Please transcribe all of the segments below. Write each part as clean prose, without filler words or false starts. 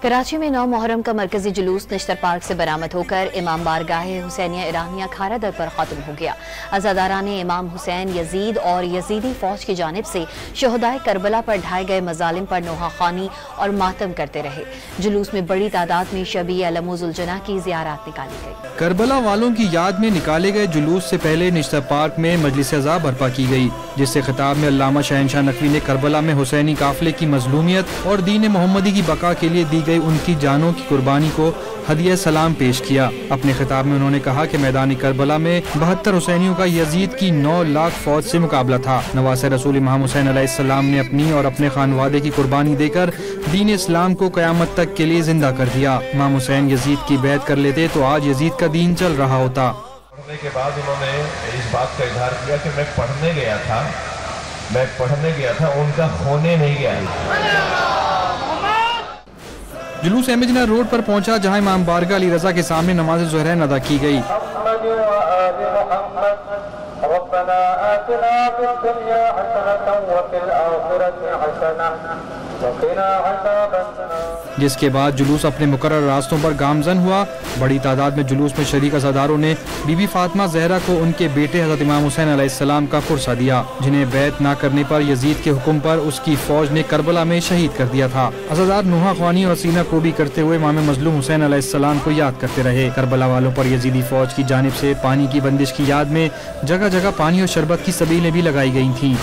कराची में 9 मुहर्रम का मरकजी जुलूस नश्तर पार्क से बरामद होकर इमाम बारगाह हुसैनिया ईरानिया खारा दर पर खत्म हो गया। अज़ादारान इमाम हुसैन यजीद और यजीदी फौज की जानिब से शहदाए करबला पर ढाए गए मजालिम पर नोहा खानी और मातम करते रहे। जुलूस में बड़ी तादाद में शबी अलमुजुलजना की ज़ियारत निकाली गई। करबला वालों की याद में निकाले गए जुलूस से पहले नश्तर पार्क में मजलिस अज़ा बर्पा की गई, जिससे खिताब में अल्लामा शहनशाह नकवी ने करबला में हुसैनी काफिले की मजलूमियत और दीन मोहम्मदी की बका के लिए दी गई उनकी जानों की कुर्बानी को हदिया सलाम पेश किया। अपने खिताब में उन्होंने कहा कि मैदानी करबला में 72 हुसैनियों का यजीद की 9 लाख फौज से मुकाबला था। नवासे रसूल इमाम हुसैन अलैहिस्सलाम ने अपनी और अपने खानवादे की कुर्बानी देकर दीन इस्लाम को क़यामत तक के लिए जिंदा कर दिया। इमाम हुसैन यजीद की बैत कर लेते तो आज यजीद का दीन चल रहा होता। पढ़ने के बाद उन्होंने इस बात का इजहार किया कि मैं पढ़ने गया था, उनका होने नहीं गया। जुलूस एमजना रोड पर पहुंचा, जहां इमाम बारगाह अली रजा के सामने नमाज ज़ुहरैन अदा की गई। जिसके बाद जुलूस अपने मुकर्रर रास्तों पर गामजन हुआ। बड़ी तादाद में जुलूस में शरीक अज़ादारों ने बीबी फातिमा ज़हरा को उनके बेटे हज़रत इमाम हुसैन अलैहिस्सलाम का पुरसा दिया, जिन्हें बैत ना करने पर यजीद के हुक्म पर उसकी फौज ने करबला में शहीद कर दिया था। अज़ादार नोहा ख्वानी और सीना कोबी करते हुए इमाम मजलूम हुसैन अलैहिस्सलाम को याद करते रहे। करबला वालों पर यजीदी फौज की जानिब से पानी की बंदिश की याद में जगह जगह पानी और शरबत की सबीलें भी लगाई गई थीं।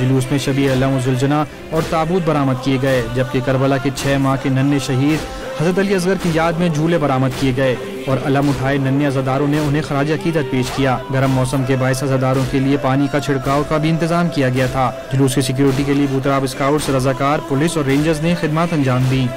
जुलूस में शबी अलमुजुलजना और ताबूत बरामद किए गए, जबकि करबला के 6 माह के नन्हे शहीद हजरत अली असगर की याद में झूले बरामद किए गए और अलम उठाए नन्हे अज़ादारों ने उन्हें खराज अकीदत पेश किया। गर्म मौसम के बायस अज़ादारों के लिए पानी का छिड़काव का भी इंतजाम किया गया था। जुलूस की सिक्योरिटी के लिए बूतराब स्काउट्स, रजाकार, पुलिस और रेंजर्स ने खिदमत अंजाम दी।